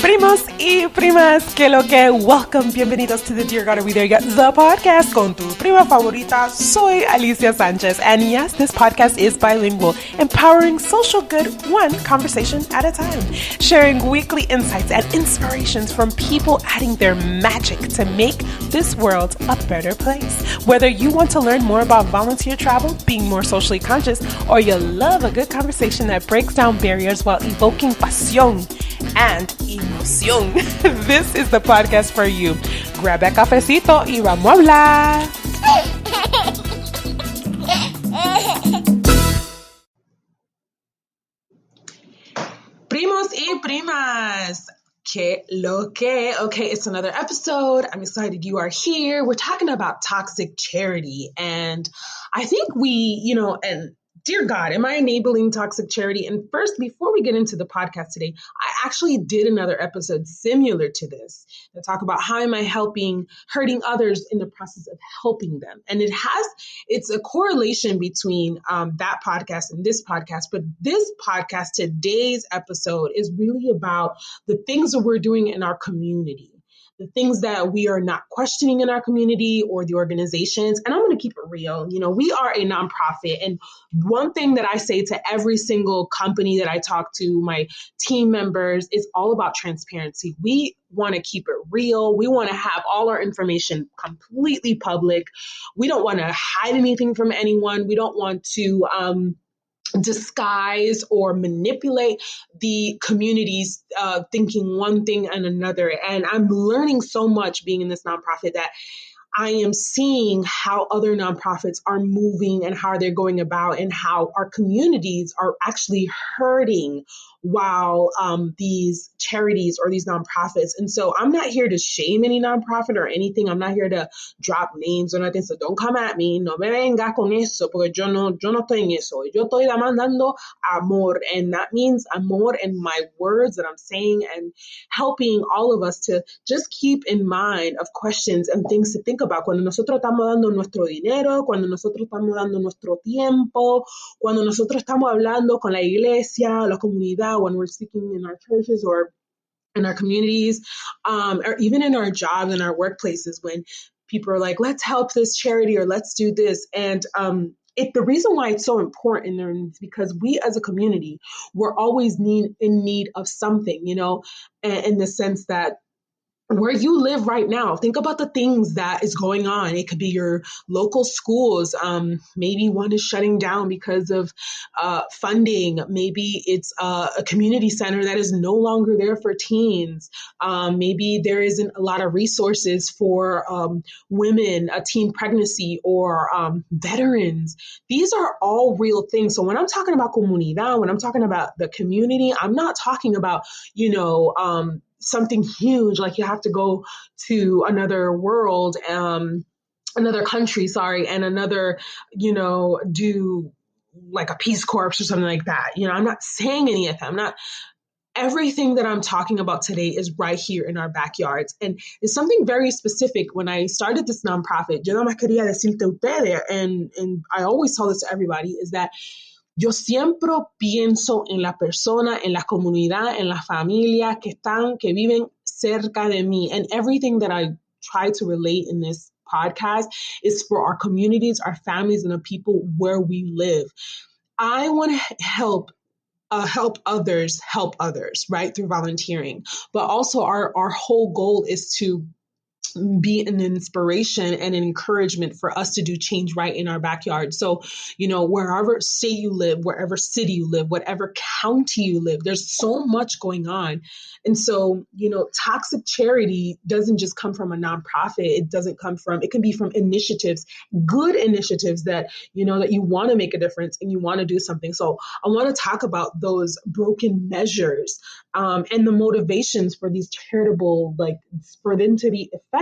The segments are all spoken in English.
Primos y Primas, que lo que, welcome, bienvenidos to the Dear God Are We There Yet, the podcast con tu prima favorita. Soy Alicia Sanchez, and yes, this podcast is bilingual, empowering social good one conversation at a time, sharing weekly insights and inspirations from people adding their magic to make this world a better place. Whether you want to learn more about volunteer travel, being more socially conscious, or you love a good conversation that breaks down barriers while evoking pasión and emoción, this is the podcast for you. Grab a cafecito y vamos a hablar. Primos y Primas, que lo que. Okay, it's another episode. I'm excited you are here. We're talking about toxic charity, and I think and dear God, am I enabling toxic charity? And first, before we get into the podcast today, I actually did another episode similar to this that talk about how am I hurting others in the process of helping them. And it's a correlation between that podcast and this podcast. But this podcast, today's episode, is really about the things that we're doing in our community. The things that we are not questioning in our community or the organizations. And I'm going to keep it real. We are a nonprofit. And one thing that I say to every single company that I talk to, my team members, is all about transparency. We want to keep it real. We want to have all our information completely public. We don't want to hide anything from anyone. We don't want to disguise or manipulate the communities thinking one thing and another. And I'm learning so much being in this nonprofit that I am seeing how other nonprofits are moving and how they're going about and how our communities are actually hurting while these charities or these nonprofits. And so I'm not here to shame any nonprofit or anything. I'm not here to drop names or nothing. So don't come at me. No me venga con eso, porque yo no estoy en eso. Yo estoy demandando amor. And that means amor in my words that I'm saying and helping all of us to just keep in mind of questions and things to think about. Cuando nosotros estamos dando nuestro dinero, cuando nosotros estamos dando nuestro tiempo, cuando nosotros estamos hablando con la iglesia, la comunidad, when we're speaking in our churches or in our communities, or even in our jobs, in our workplaces, when people are like, let's help this charity or let's do this. And the reason why it's so important is because we as a community, we're always in need of something, in the sense that where you live right now, think about the things that is going on. It could be your local schools. Maybe one is shutting down because of funding. Maybe it's a community center that is no longer there for teens. Maybe there isn't a lot of resources for women, a teen pregnancy, or veterans. These are all real things. So when I'm talking about comunidad, when I'm talking about the community, I'm not talking about, something huge, like you have to go to another world, another country, and another, do like a Peace Corps or something like that. I'm not saying any of that. Everything that I'm talking about today is right here in our backyards. And it's something very specific. When I started this nonprofit, yo nada más quería decirte a ustedes, and I always tell this to everybody, is that yo siempre pienso en la persona, en la comunidad, en la familia que viven cerca de mí. And everything that I try to relate in this podcast is for our communities, our families, and the people where we live. I want to help others, right, through volunteering. But also our whole goal is to be an inspiration and an encouragement for us to do change right in our backyard. So, wherever state you live, wherever city you live, whatever county you live, there's so much going on. And so, toxic charity doesn't just come from a nonprofit. It can be from initiatives, good initiatives that, that you want to make a difference and you want to do something. So I want to talk about those broken measures and the motivations for these charitable, for them to be effective.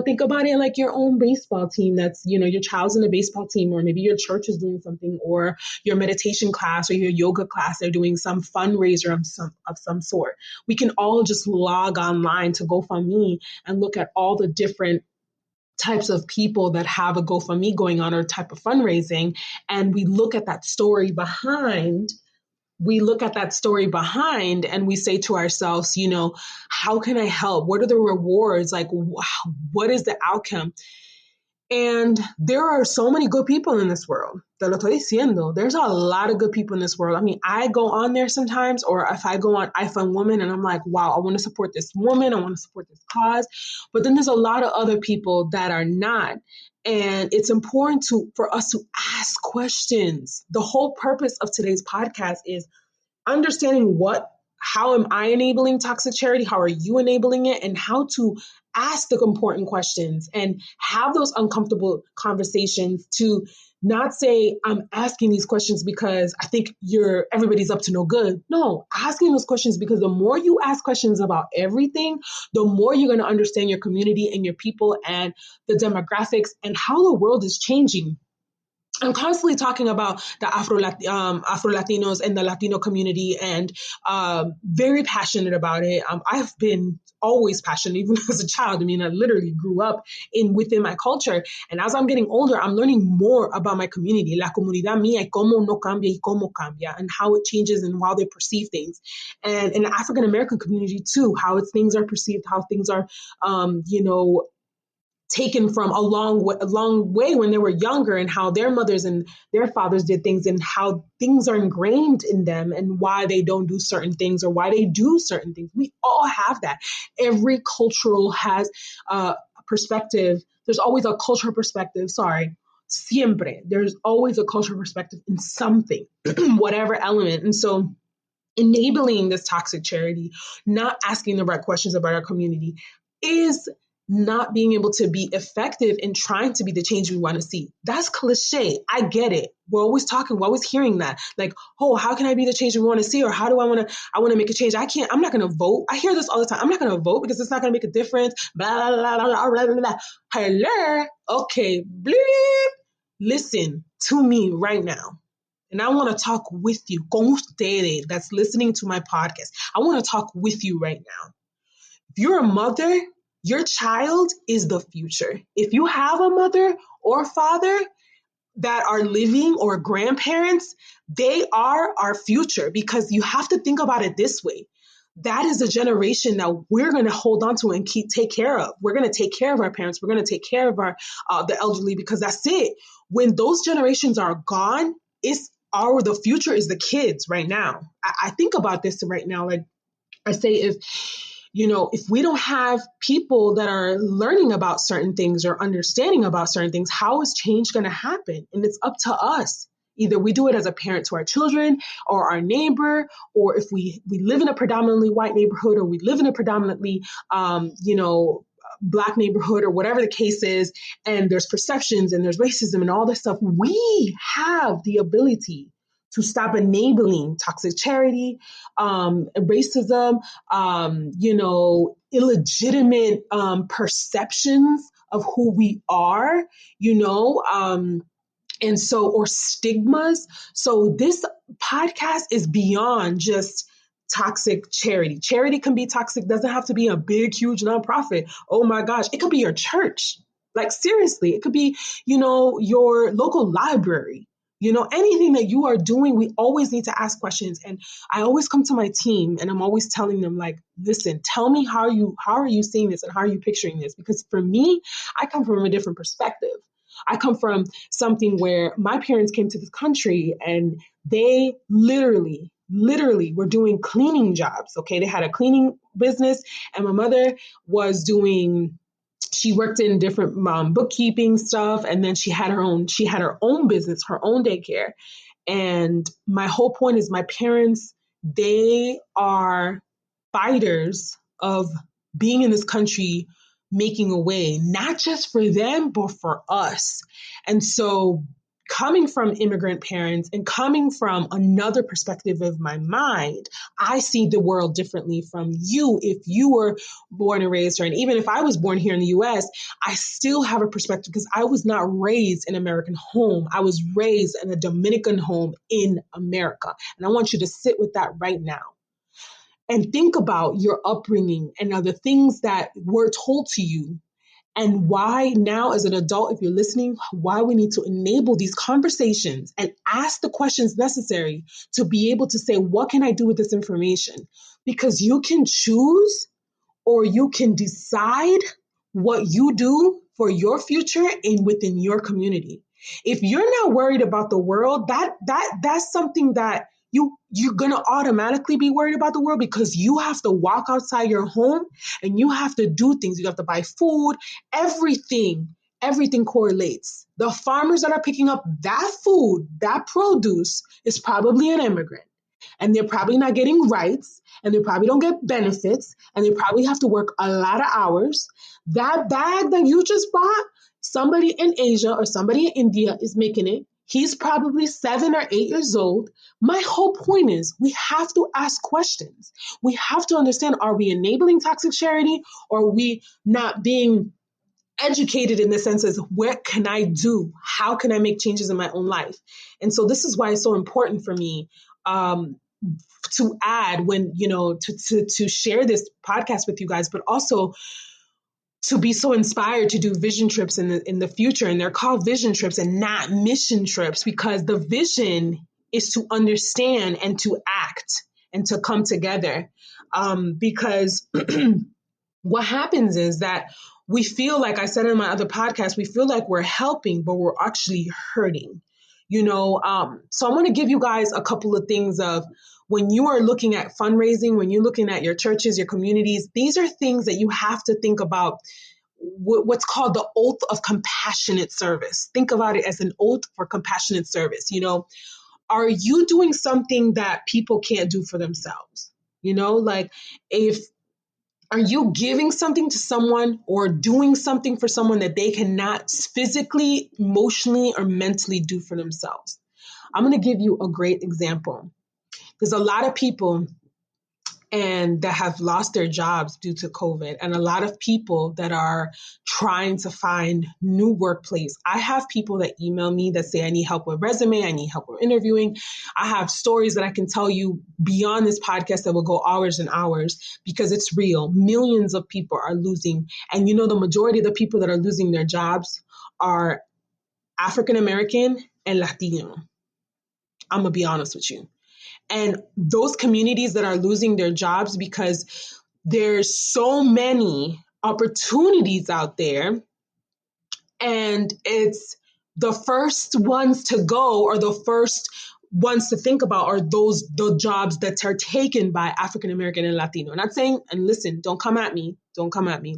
Think about it like your own baseball team. That's, your child's in a baseball team, or maybe your church is doing something, or your meditation class or your yoga class, they're doing some fundraiser of some sort. We can all just log online to GoFundMe and look at all the different types of people that have a GoFundMe going on or type of fundraising. And we look at that story behind we look at that story behind and we say to ourselves, how can I help? What are the rewards? Like, what is the outcome? And there are so many good people in this world. Te lo estoy diciendo. There's a lot of good people in this world. I mean, I go on there sometimes, or if I go on iFund Woman and I'm like, wow, I want to support this woman. I want to support this cause. But then there's a lot of other people that are not. And it's important for us to ask questions. The whole purpose of today's podcast is understanding how am I enabling toxic charity? How are you enabling it? And how to ask the important questions and have those uncomfortable conversations to not say, I'm asking these questions because I think everybody's up to no good. No, asking those questions because the more you ask questions about everything, the more you're going to understand your community and your people and the demographics and how the world is changing. I'm constantly talking about the Afro-Latinos and the Latino community and very passionate about it. I've been always passionate, even as a child. I mean, I literally grew up within my culture. And as I'm getting older, I'm learning more about my community, la comunidad mía, y cómo no cambia y cómo cambia, and how it changes and how they perceive things. And in the African-American community too, how things are perceived, how things are, taken from a long way when they were younger, and how their mothers and their fathers did things, and how things are ingrained in them, and why they don't do certain things or why they do certain things. We all have that. Every cultural has a perspective. There's always a cultural perspective. Siempre. There's always a cultural perspective in something, whatever element. And so enabling this toxic charity, not asking the right questions about our community, is not being able to be effective in trying to be the change we want to see. That's cliche. I get it. We're always hearing that. Like, oh, how can I be the change we want to see? Or how do I want to make a change? I'm not going to vote. I hear this all the time. I'm not going to vote because it's not going to make a difference. Blah, blah, blah, blah, blah, blah, blah. Hello. Okay. Bleep. Listen to me right now. And I want to talk with you, con ustedes, that's listening to my podcast. I want to talk with you right now. If you're a mother, your child is the future. If you have a mother or father that are living, or grandparents, they are our future, because you have to think about it this way. That is a generation that we're going to hold on to and take care of. We're going to take care of our parents. We're going to take care of the elderly, because that's it. When those generations are gone, the future is the kids right now. I think about this right now. Like I say, if we don't have people that are learning about certain things or understanding about certain things, how is change going to happen? And it's up to us. Either we do it as a parent to our children or our neighbor, or if we live in a predominantly white neighborhood, or we live in a predominantly, Black neighborhood, or whatever the case is, and there's perceptions and there's racism and all this stuff, we have the ability to stop enabling toxic charity, racism, illegitimate perceptions of who we are, or stigmas. So this podcast is beyond just toxic charity. Charity can be toxic, doesn't have to be a big, huge nonprofit. Oh my gosh, it could be your church. Like seriously, it could be, your local library. Anything that you are doing, we always need to ask questions. And I always come to my team and I'm always telling them, like, listen, tell me how are you seeing this and how are you picturing this? Because for me, I come from a different perspective. I come from something where my parents came to this country and they literally were doing cleaning jobs. Okay. They had a cleaning business, and my mother she worked in different bookkeeping stuff. And then she had her own business, her own daycare. And my whole point is, my parents, they are fighters of being in this country, making a way, not just for them, but for us. And so coming from immigrant parents and coming from another perspective of my mind, I see the world differently from you. If you were born and raised here, and even if I was born here in the US, I still have a perspective, because I was not raised in an American home. I was raised in a Dominican home in America. And I want you to sit with that right now and think about your upbringing and the things that were told to you, and why now as an adult, if you're listening, why we need to enable these conversations and ask the questions necessary to be able to say, what can I do with this information? Because you can choose or you can decide what you do for your future and within your community. If you're not worried about the world, that's something that you're gonna automatically be worried about the world, because you have to walk outside your home and you have to do things. You have to buy food, everything correlates. The farmers that are picking up that food, that produce, is probably an immigrant. And they're probably not getting rights, and they probably don't get benefits, and they probably have to work a lot of hours. That bag that you just bought, somebody in Asia or somebody in India is making it. He's probably 7 or 8 years old. My whole point is we have to ask questions. We have to understand, are we enabling toxic charity, or are we not being educated in the sense of what can I do? How can I make changes in my own life? And so this is why it's so important for me to add when, to share this podcast with you guys, but also to be so inspired to do vision trips in the future. And they're called vision trips and not mission trips, because the vision is to understand and to act and to come together. Because what happens is that we feel like I said in my other podcast, we feel like we're helping, but we're actually hurting. So I want to give you guys a couple of things of when you are looking at fundraising, when you're looking at your churches, your communities, these are things that you have to think about. What's called the oath of compassionate service. Think about it as an oath for compassionate service. Are you doing something that people can't do for themselves? Like are you giving something to someone or doing something for someone that they cannot physically, emotionally, or mentally do for themselves? I'm going to give you a great example. There's a lot of people that have lost their jobs due to COVID, and a lot of people that are trying to find new workplace. I have people that email me that say, I need help with resume, I need help with interviewing. I have stories that I can tell you beyond this podcast that will go hours and hours, because it's real. Millions of people are losing. And the majority of the people that are losing their jobs are African American and Latino. I'm going to be honest with you. And those communities that are losing their jobs because there's so many opportunities out there, and it's the first ones to go or the first ones to think about are the jobs that are taken by African American and Latino. I'm not saying, and listen, don't come at me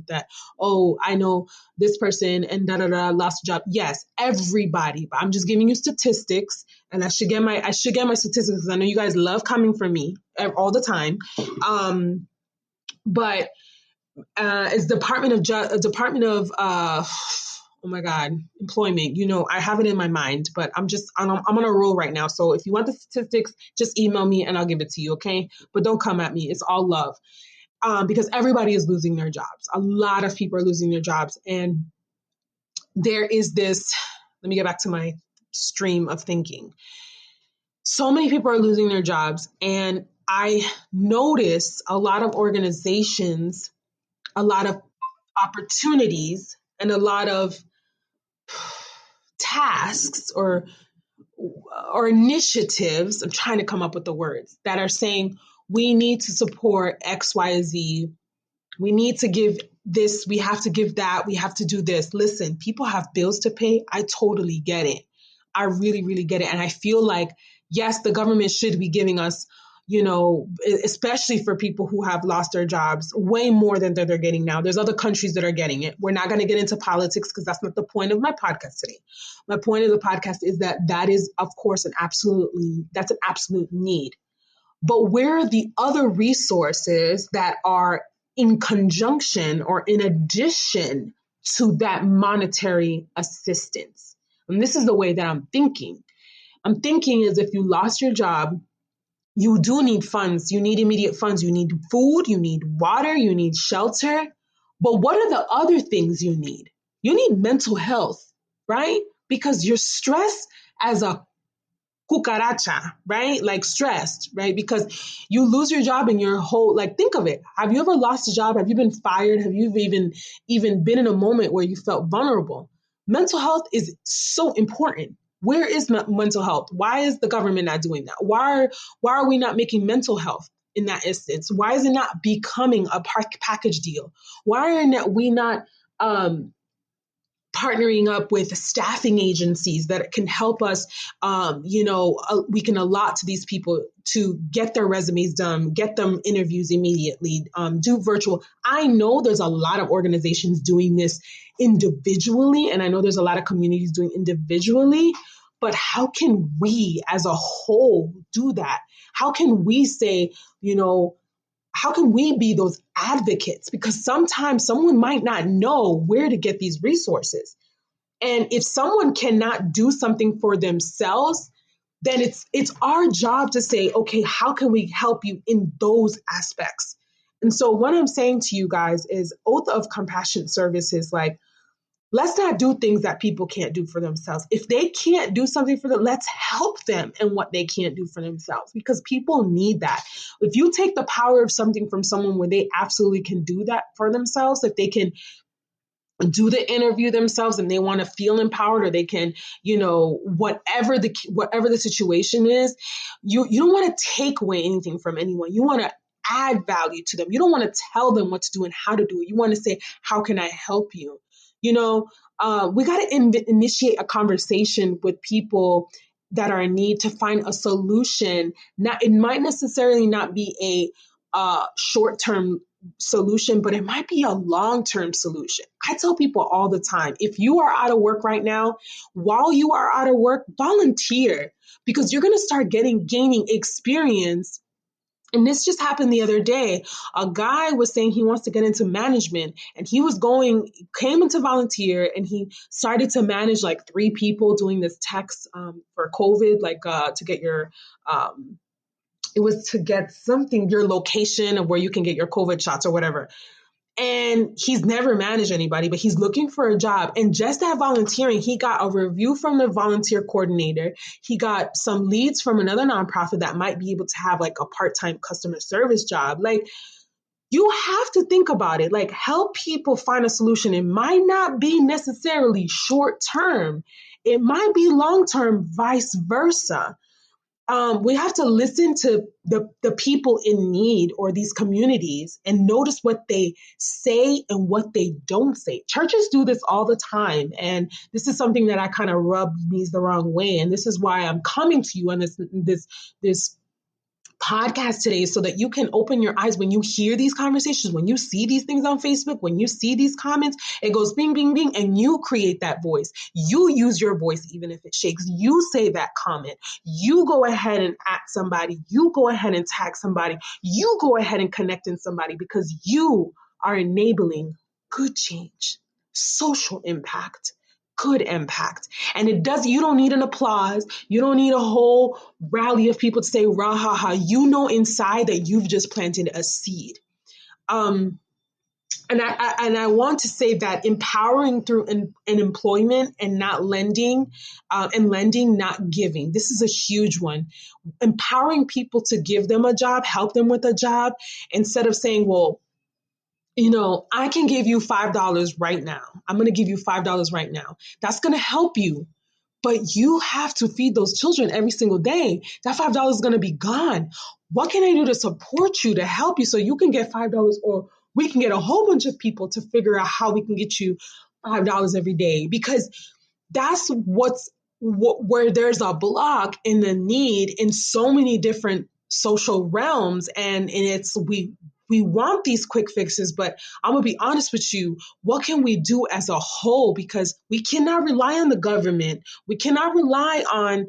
that, oh, I know this person and lost a job. Yes, everybody, but I'm just giving you statistics, and I should get my statistics because I know you guys love coming from me all the time. But it's Department of oh my God, employment. I have it in my mind, but I'm on a roll right now. So if you want the statistics, just email me and I'll give it to you. Okay. But don't come at me. It's all love. Because everybody is losing their jobs. A lot of people are losing their jobs. And there is this, let me get back to my stream of thinking. So many people are losing their jobs. And I notice a lot of organizations, a lot of opportunities, and a lot of tasks or initiatives, I'm trying to come up with the words, that are saying we need to support XYZ. We need to give this, we have to give that, we have to do this. Listen, people have bills to pay. I totally get it. I really, really get it. And I feel like, yes, the government should be giving us, especially for people who have lost their jobs, way more than they're getting now. There's other countries that are getting it. We're not going to get into politics because that's not the point of my podcast today. My point of the podcast is that is, of course, that's an absolute need. But where are the other resources that are in conjunction or in addition to that monetary assistance? And this is the way that I'm thinking. I'm thinking is if you lost your job, you do need funds. You need immediate funds. You need food. You need water. You need shelter. But what are the other things you need? You need mental health, right? Because your stress as a cucaracha, right? Like stressed, right? Because you lose your job and your whole, like, think of it. Have you ever lost a job? Have you been fired? Have you even been in a moment where you felt vulnerable? Mental health is so important. Where is mental health? Why is the government not doing that? Why are we not making mental health in that instance? Why is it not becoming a package deal? Why are we not partnering up with staffing agencies that can help us, we can allot to these people to get their resumes done, get them interviews immediately, do virtual. I know there's a lot of organizations doing this individually, and I know there's a lot of communities doing individually, but how can we as a whole do that? How can we say, how can we be those advocates? Because sometimes someone might not know where to get these resources. And if someone cannot do something for themselves, then it's our job to say, okay, how can we help you in those aspects? And so what I'm saying to you guys is oath of compassion services, like, let's not do things that people can't do for themselves. If they can't do something for them, let's help them in what they can't do for themselves, because people need that. If you take the power of something from someone where they absolutely can do that for themselves, if they can do the interview themselves and they want to feel empowered, or they can, whatever the situation is, you don't want to take away anything from anyone. You want to add value to them. You don't want to tell them what to do and how to do it. You want to say, how can I help you? We got to initiate a conversation with people that are in need to find a solution. It might necessarily not be a short-term solution, but it might be a long-term solution. I tell people all the time, if you are out of work right now, while you are out of work, volunteer, because you're going to start gaining experience. And this just happened the other day. A guy was saying he wants to get into management, and came into volunteer, and he started to manage like 3 people doing this text for COVID, to get your, it was to get something, your location of where you can get your COVID shots or whatever. And he's never managed anybody, but he's looking for a job. And just that volunteering, he got a review from the volunteer coordinator. He got some leads from another nonprofit that might be able to have like a part-time customer service job. Like, you have to think about it, like, help people find a solution. It might not be necessarily short-term. It might be long-term, vice versa. We have to listen to the people in need, or these communities, and notice what they say and what they don't say. Churches do this all the time. And this is something that I kind of rub me the wrong way. And this is why I'm coming to you on this podcast today, so that you can open your eyes when you hear these conversations, when you see these things on Facebook, when you see these comments, it goes bing, bing, bing, and you create that voice. You use your voice, even if it shakes. You say that comment. You go ahead and at somebody. You go ahead and tag somebody. You go ahead and connect in somebody, because you are enabling good change, social impact, good impact. And you don't need an applause. You don't need a whole rally of people to say, rah, ha, ha. You know inside that you've just planted a seed. And I want to say that empowering through an employment and not lending, and lending, not giving. This is a huge one. Empowering people to give them a job, help them with a job, instead of saying, well, I can give you $5 right now. I'm going to give you $5 right now. That's going to help you. But you have to feed those children every single day. That $5 is going to be gone. What can I do to support you, to help you, so you can get $5, or we can get a whole bunch of people to figure out how we can get you $5 every day? Because that's where there's a block in the need in so many different social realms. And we want these quick fixes, but I'm going to be honest with you. What can we do as a whole? Because we cannot rely on the government. We cannot rely on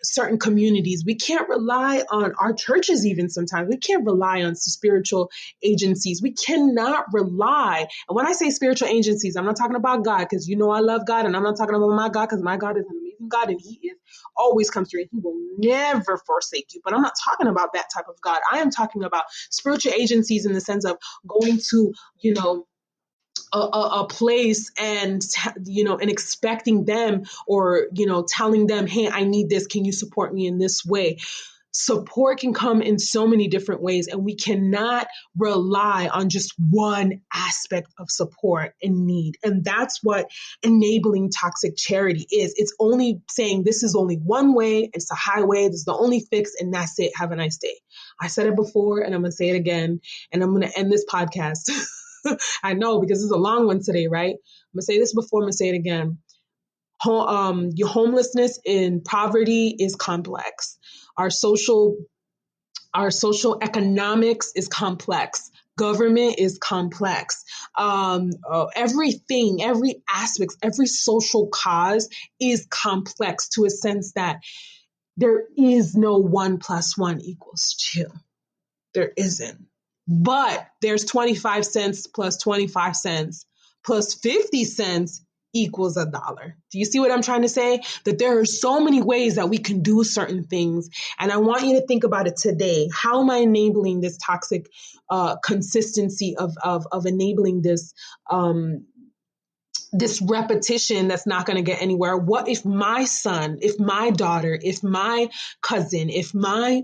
certain communities. We can't rely on our churches even sometimes. We can't rely on spiritual agencies. We cannot rely. And when I say spiritual agencies, I'm not talking about God, because I love God, and I'm not talking about my God, because my God is an amazing God, and He is always comes through, and He will never forsake you. But I'm not talking about that type of God. I am talking about spiritual agencies in the sense of going to, a place and, and expecting them, or, telling them, hey, I need this. Can you support me in this way? Support can come in so many different ways, and we cannot rely on just one aspect of support and need. And that's what enabling toxic charity is. It's only saying this is only one way, it's a highway, this is the only fix, and that's it. Have a nice day. I said it before, and I'm going to say it again, and I'm going to end this podcast. I know, because it's a long one today, right? I'm going to say this before, I'm going to say it again. Your homelessness in poverty is complex. Our social economics is complex. Government is complex. Everything, every aspect, every social cause is complex, to a sense that there is no 1 + 1 = 2. There isn't. But there's 25 cents plus 25 cents plus 50 cents equals $1. Do you see what I'm trying to say? That there are so many ways that we can do certain things. And I want you to think about it today. How am I enabling this toxic consistency of enabling this this repetition that's not going to get anywhere? What if my son, if my daughter, if my cousin, if my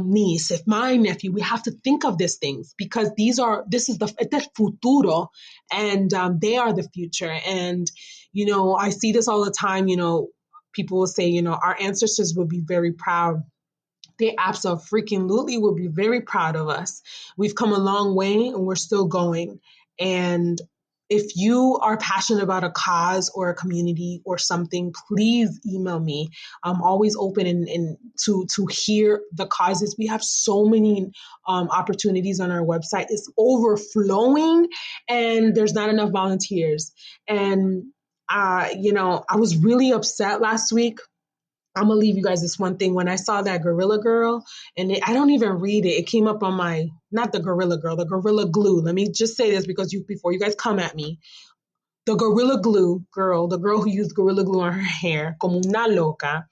niece, if my nephew, we have to think of these things, because this is the futuro, and they are the future. And, I see this all the time. People will say, our ancestors would be very proud. They absolutely will be very proud of us. We've come a long way, and we're still going. And if you are passionate about a cause or a community or something, please email me. I'm always open and to hear the causes. We have so many opportunities on our website. It's overflowing, and there's not enough volunteers. And I was really upset last week. I'm going to leave you guys this one thing. When I saw that Gorilla Girl, and I don't even read it. It came up on not the Gorilla Girl, the Gorilla Glue. Let me just say this, because before you guys come at me. The Gorilla Glue girl, the girl who used Gorilla Glue on her hair, como una loca.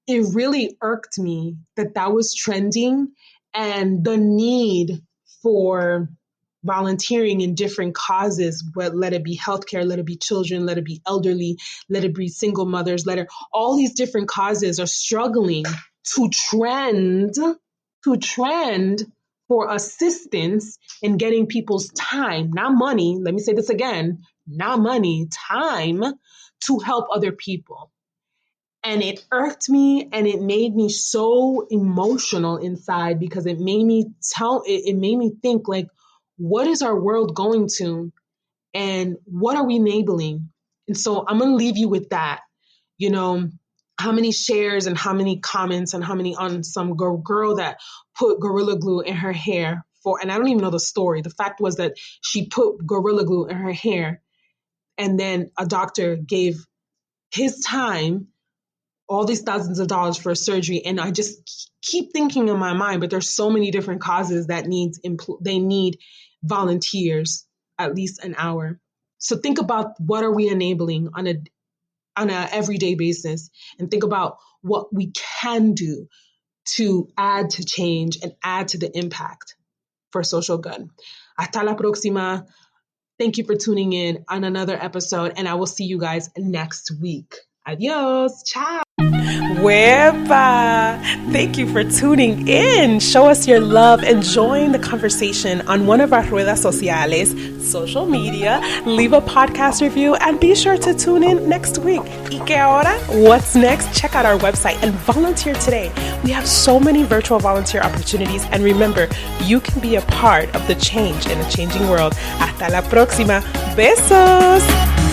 It really irked me that was trending, and the need for volunteering in different causes, but let it be healthcare, let it be children, let it be elderly, let it be single mothers, all these different causes are struggling to trend for assistance in getting people's time, not money. Let me say this again, not money, time to help other people. And it irked me, and it made me so emotional inside, because it made me think, like, what is our world going to, and what are we enabling? And so I'm going to leave you with that. How many shares and how many comments and how many on some girl that put Gorilla Glue in her hair and I don't even know the story. The fact was that she put Gorilla Glue in her hair, and then a doctor gave his time, all these thousands of dollars for a surgery. And I just keep thinking in my mind, but there's so many different causes that they need volunteers, at least an hour. So think about, what are we enabling on a everyday basis, and think about what we can do to add to change and add to the impact for social good. Hasta la próxima. Thank you for tuning in on another episode, and I will see you guys next week. Adios. Ciao. Huepa! Thank you for tuning in. Show us your love and join the conversation on one of our redes sociales, social media. Leave a podcast review, and be sure to tune in next week. ¿Y qué ahora? What's next? Check out our website and volunteer today. We have so many virtual volunteer opportunities, and remember, you can be a part of the change in a changing world. Hasta la próxima. Besos!